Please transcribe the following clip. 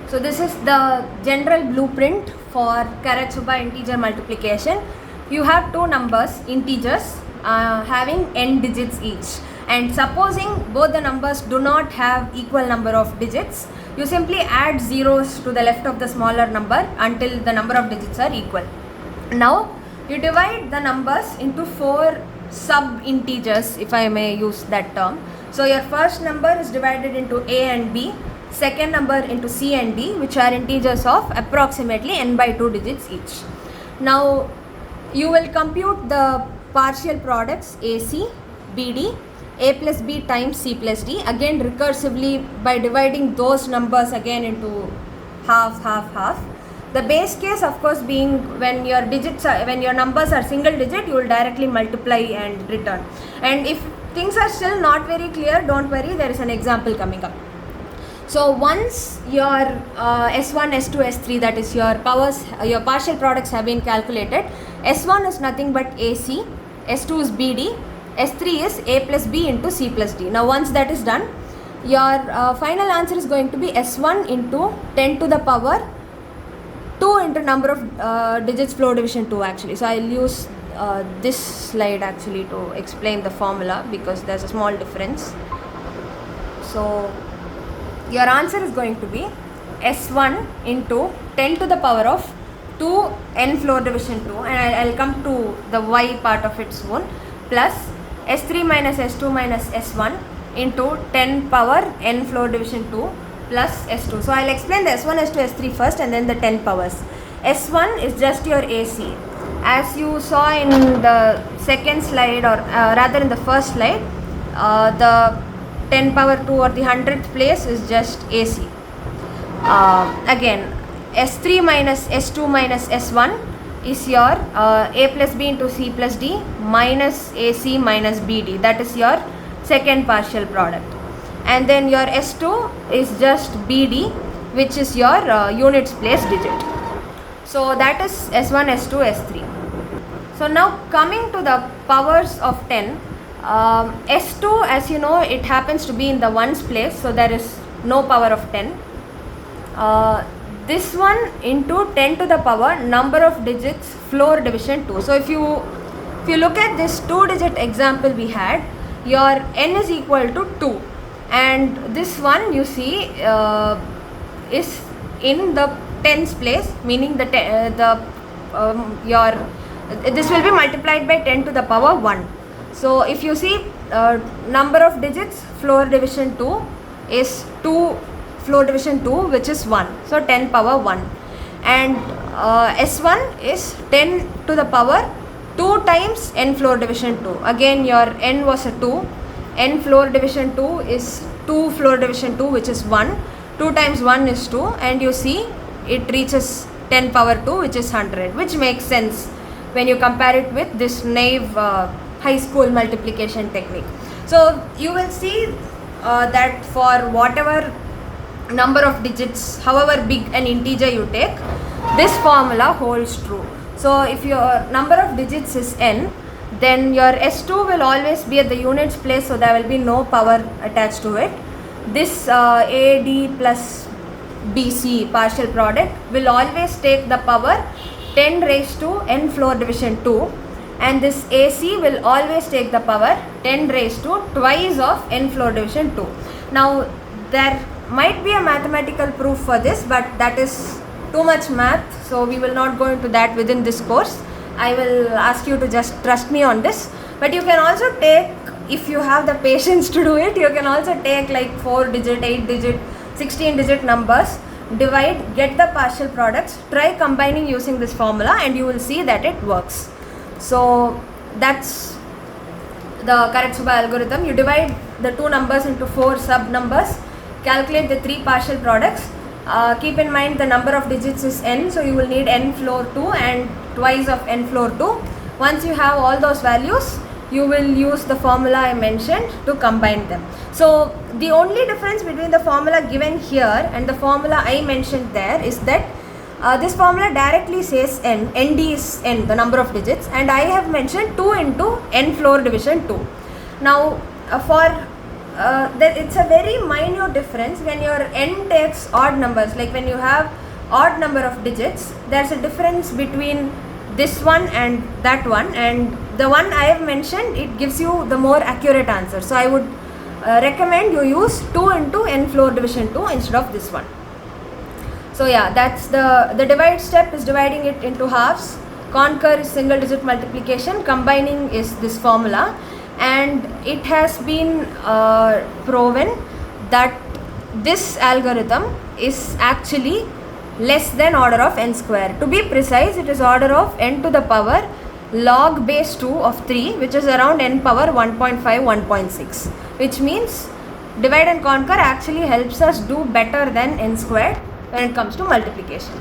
So this is the general blueprint for Karatsuba integer multiplication. You have two numbers, integers, having n digits each. And supposing both the numbers do not have equal number of digits, you simply add zeros to the left of the smaller number until the number of digits are equal. Now you divide the numbers into four sub-integers, if I may use that term. So your first number is divided into a and b, second number into c and d, which are integers of approximately n by 2 digits each. Now you will compute the partial products AC, BD, a plus b times c plus d, again recursively by dividing those numbers again into half, half, half. The base case of course being when your numbers are single digit, you will directly multiply and return. And if things are still not very clear, don't worry, there is an example coming up. So once your S1, S2, S3, that is your powers, your partial products have been calculated, S1 is nothing but AC, S2 is BD, S3 is A plus B into C plus D. Now once that is done, your final answer is going to be S1 into 10 to the power 2 into number of digits floor division 2 actually. So I'll use this slide actually to explain the formula because there's a small difference. So your answer is going to be S1 into 10 to the power of 2 n floor division 2, and I'll come to the y part of it soon, plus S3 minus S2 minus S1 into 10 power n floor division 2 plus S2. So I'll explain the S1, S2, S3 first and then the 10 powers. S1 is just your AC. As you saw in the second slide, or rather in the first slide, the 10 power 2 or the 100th place is just AC. Again, S3 minus S2 minus S1 is your A plus B into C plus D minus AC minus BD. That is your second partial product. And then your S2 is just BD, which is your units place digit. So that is S1, S2, S3. So now coming to the powers of 10, S2, as you know, it happens to be in the ones place, so there is no power of 10. This one into 10 to the power number of digits floor division 2. So if you look at this 2-digit example we had, your n is equal to 2, and this one you see is in the tens place, meaning this will be multiplied by 10 to the power 1. So if you see number of digits floor division 2 is 2 floor division 2, which is 1, so 10 power 1, and S1 is 10 to the power 2 times n floor division 2. Again your n was a 2, n floor division 2 is 2 floor division 2, which is 1, 2 times 1 is 2, and you see it reaches 10 power 2, which is 100, which makes sense when you compare it with this naive high school multiplication technique. So you will see that for whatever number of digits, however big an integer you take, this formula holds true. So if your number of digits is n, then your S2 will always be at the units place, so there will be no power attached to it. This AD plus BC partial product will always take the power 10 raised to n floor division 2, and this AC will always take the power 10 raised to twice of n floor division 2. Now there might be a mathematical proof for this, but that is too much math, so we will not go into that within this course. I will ask you to just trust me on this, but you can also take, if you have the patience to do it, you can also take like 4-digit, 8-digit, 16-digit numbers, divide, get the partial products, try combining using this formula, and you will see that it works. So that's the Karatsuba algorithm. You divide the two numbers into 4 sub numbers, calculate the 3 partial products. Keep in mind the number of digits is n, so you will need n floor 2 and twice of n floor 2. Once you have all those values, you will use the formula I mentioned to combine them. So the only difference between the formula given here and the formula I mentioned there is that this formula directly says n, nd is n, the number of digits, and I have mentioned 2 into n floor division 2. Now for it's a very minute difference when your n takes odd numbers, like when you have odd number of digits, there's a difference between this one and that one, and the one I have mentioned, it gives you the more accurate answer. So I would recommend you use 2 into n floor division 2 instead of this one. So yeah, that's the divide step is dividing it into halves. Conquer is single digit multiplication, combining is this formula, and it has been proven that this algorithm is actually less than order of n square. To be precise, it is order of n to the power log base 2 of 3, which is around n power 1.5, 1.6, which means divide and conquer actually helps us do better than n squared when it comes to multiplication.